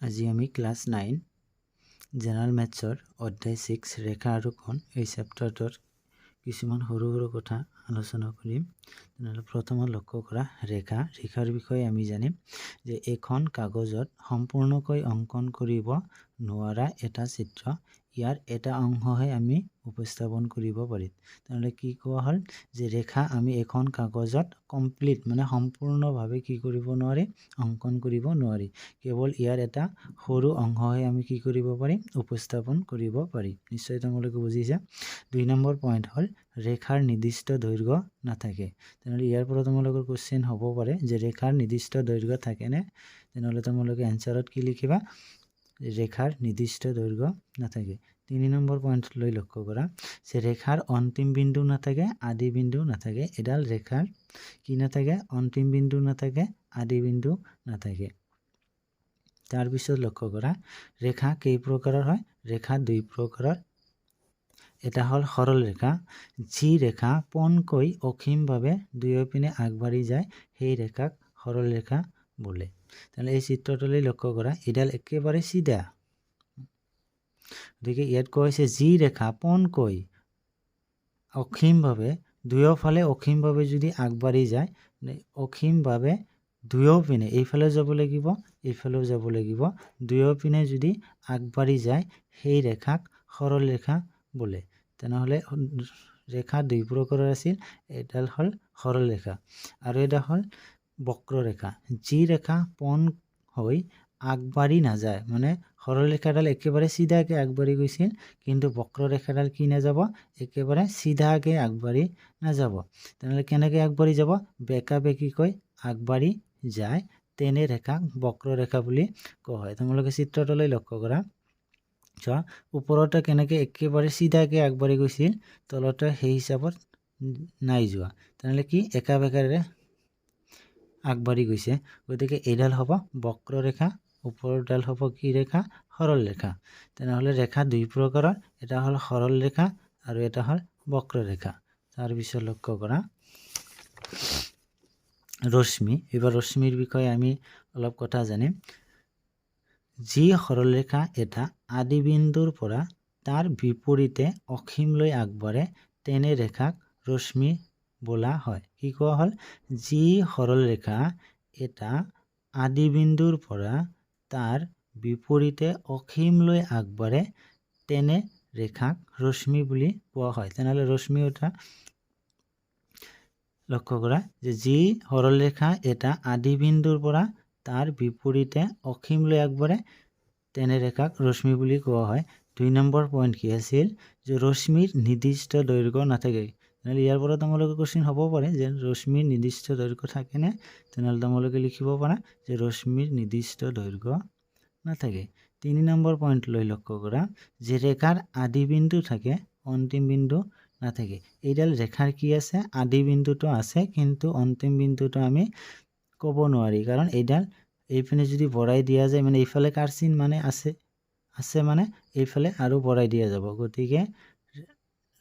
আজি আমি class 9 general মেথছৰ অধ্যায় 6 ৰেখা আৰু কোণ এই চেপ্টাৰটোৰ কিছুমান সৰু সৰু কথা আলোচনা কৰিম। তেনেহ'লে প্ৰথমত লক্ষ্য কৰা ৰেখাৰ বিষয়ে আমি জানিম যে এখন কাগজত সম্পূৰ্ণকৈ অংকন কৰিব নোৱাৰা এটা চিত্ৰ ইয়াৰ এটা অংশহে আমি উপস্থাপন কৰিব পাৰিম। তেনেহ'লে কি কোৱা হ'ল যে ৰেখা আমি এখন কাগজত কমপ্লিট মানে সম্পূৰ্ণভাৱে কি কৰিব নোৱাৰি অংকন কৰিব নোৱাৰি, কেৱল ইয়াৰ এটা সৰু অংশহে আমি কি কৰিব পাৰিম উপস্থাপন কৰিব পাৰিম। নিশ্চয় তোমালোকে বুজিছা। 2 নম্বৰ পইণ্ট হ'ল ৰেখাৰ নিৰ্দিষ্ট দৈৰ্ঘ্য নাথাকে। তেনেহ'লে ইয়াৰ পৰা তোমালোকৰ কুৱেশ্যন হ'ব পাৰে যে ৰেখাৰ নিৰ্দিষ্ট দৈৰ্ঘ্য থাকেনে? তেনেহ'লে তোমালোকে এনচাৰত কি লিখিবা? ৰেখাৰ নিৰ্দিষ্ট দৈৰ্ঘ্য নাথাকে। 3 নম্বৰ পইণ্টলৈ লক্ষ্য কৰা যে ৰেখাৰ অন্তিম বিন্দু নাথাকে, আদি বিন্দু নাথাকে। এডাল ৰেখাৰ কি নাথাকে? অন্তিম বিন্দু নাথাকে, আদি বিন্দু নাথাকে। তাৰপিছত লক্ষ্য কৰা ৰেখা কেই প্ৰকাৰৰ হয়? ৰেখা 2 প্ৰকাৰৰ। এটা হ'ল সৰল ৰেখা, যি ৰেখা পোনকৈ অসীমভাৱে দুয়োপিনে আগবাঢ়ি যায় সেই ৰেখাক সৰল ৰেখা বোলে। তেনেহ'লে এই চিত্ৰটোলৈ লক্ষ্য কৰা, এডাল একেবাৰে চিধা। গতিকে ইয়াত কোৱা হৈছে যি ৰেখা পোনকৈ অসীমভাৱে দুয়োফালে অসীমভাৱে যদি আগবাঢ়ি যায়, অসীমভাৱে দুয়োপিনে এইফালেও যাব লাগিব এইফালেও যাব লাগিব, দুয়োপিনে যদি আগবাঢ়ি যায় সেই ৰেখাক সৰল ৰেখা বোলে। তেনেহ'লে ৰেখা 2 প্ৰকাৰৰ আছিল, এডাল হ'ল সৰল ৰেখা আৰু এটা হ'ল বক্ৰৰেখা। যি ৰেখা পোন হৈ আগবাঢ়ি নাযায়, মানে সৰল ৰেখাডাল একেবাৰে চিধাকৈ আগবাঢ়ি গৈছিল, কিন্তু বক্ৰৰেখাডাল কি নাযাব? একেবাৰে চিধাকৈ আগবাঢ়ি নাযাব। তেনেহ'লে কেনেকৈ আগবাঢ়ি যাব? বেঁকা বেঁকিকৈ আগবাঢ়ি যায়, তেনে ৰেখাক বক্ৰৰেখা বুলি কোৱা হয়। তোমালোকে চিত্ৰটোলৈ লক্ষ্য কৰা, চোৱা ওপৰতে কেনেকৈ একেবাৰে চিধাকৈ আগবাঢ়ি গৈছিল, তলতে সেই হিচাপত নাই যোৱা। তেনেহ'লে কি একা বেঁকাৰে আগবাঢ়ি গৈছে। গতিকে এইডাল হ'ব বক্ৰৰেখা, ওপৰডাল হ'ব কি ৰেখা? সৰল ৰেখা। তেনেহ'লে ৰেখা 2 প্ৰকাৰৰ, এটা হ'ল সৰল ৰেখা আৰু এটা হ'ল বক্ৰৰেখা। তাৰপিছত লক্ষ্য কৰা ৰশ্মি। এইবাৰ ৰশ্মিৰ বিষয়ে আমি অলপ কথা জানিম। যি সৰল ৰেখা এটা আদি বিন্দুৰ পৰা তাৰ বিপৰীতে অসীমলৈ আগবাঢ়ে তেনে ৰেখাক ৰশ্মি বোলা হয়। কি কোৱা হ'ল? যি সৰল ৰেখা এটা আদি বিন্দুৰ পৰা তাৰ বিপৰীতে অসীমলৈ আগবাঢ়ে তেনে ৰেখাক ৰশ্মি বুলি কোৱা হয়। তেনেহ'লে ৰশ্মি এটা লক্ষ্য কৰা যে যি সৰল ৰেখা এটা আদি বিন্দুৰ পৰা তাৰ বিপৰীতে অসীমলৈ আগবাঢ়ে তেনে ৰেখাক ৰশ্মি বুলি কোৱা হয়। 2 নম্বৰ পইণ্ট কি আছিল? যে ৰশ্মিৰ নিৰ্দিষ্ট দৈৰ্ঘ্য নাথাকে। তেনেহ'লে ইয়াৰ পৰা তোমালোকে কুৱেশ্যন হ'ব পাৰে যে ৰশ্মিৰ নিৰ্দিষ্ট দৈৰ্ঘ্য থাকেনে? তেনেহ'লে তোমালোকে লিখিব পাৰা যে ৰশ্মিৰ নিৰ্দিষ্ট দৈৰ্ঘ্য নাথাকে। 3 নম্বৰ পইণ্টলৈ লক্ষ্য কৰা যে ৰেখাৰ আদি বিন্দু থাকে, অন্তিম বিন্দু নাথাকে। এইডাল ৰেখাৰ কি আছে? আদি বিন্দুটো আছে, কিন্তু অন্তিম বিন্দুটো আমি ক'ব নোৱাৰি, কাৰণ এইডাল এইপিনে যদি বঢ়াই দিয়া যায়, মানে এইফালে কাৰ চিন মানে আছে মানে এইফালে আৰু বঢ়াই দিয়া যাব। গতিকে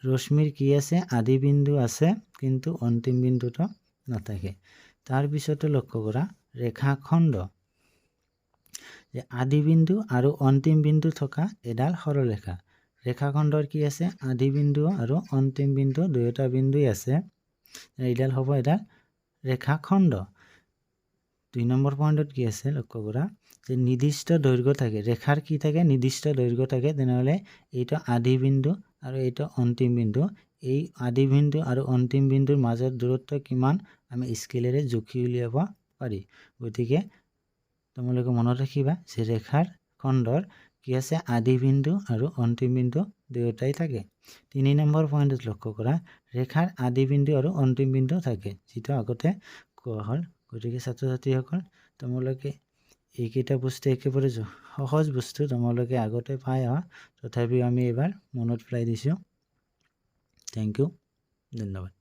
ৰশ্মিৰ কি আছে? আদি বিন্দু আছে, কিন্তু অন্তিম বিন্দুটো নাথাকে। তাৰপিছতে লক্ষ্য কৰা ৰেখাখণ্ড, যে আদি বিন্দু আৰু অন্তিম বিন্দু থকা এডাল সৰল ৰেখা। ৰেখাখণ্ডৰ কি আছে? আদি বিন্দু আৰু অন্তিম বিন্দু দুয়োটা বিন্দুই আছে। এইডাল হ'ব এডাল ৰেখাখণ্ড। 2 নম্বৰ পইণ্টত কি আছে লক্ষ্য কৰা যে নিৰ্দিষ্ট দৈৰ্ঘ্য থাকে। ৰেখাৰ কি থাকে? নিৰ্দিষ্ট দৈৰ্ঘ্য থাকে। তেনেহ'লে এইটো আদি বিন্দু আৰু এইটো অন্তিম বিন্দু। এই আদি বিন্দু আৰু অন্তিম বিন্দুৰ মাজৰ দূৰত্ব কিমান আমি স্কেলেৰে জুখি উলিয়াব পাৰি। গতিকে তোমালোকে মনত ৰাখিবা যে ৰেখাৰ খণ্ডৰ কি আছে? আদি বিন্দু আৰু অন্তিম বিন্দু দুয়োটাই থাকে। 3 নম্বৰ পইণ্টত লক্ষ্য কৰা ৰেখাৰ আদি বিন্দু আৰু অন্তিম বিন্দু থাকে, যিটো আগতে কোৱা হ'ল। গতিকে ছাত্ৰ ছাত্ৰীসকল তোমালোকে এইকেইটা বস্তু একেবাৰে সহজ বস্তু, তোমালোকে আগতে পাই অহা, তথাপিও আমি এইবাৰ মনত পেলাই দিছোঁ। থেংক ইউ, ধন্যবাদ।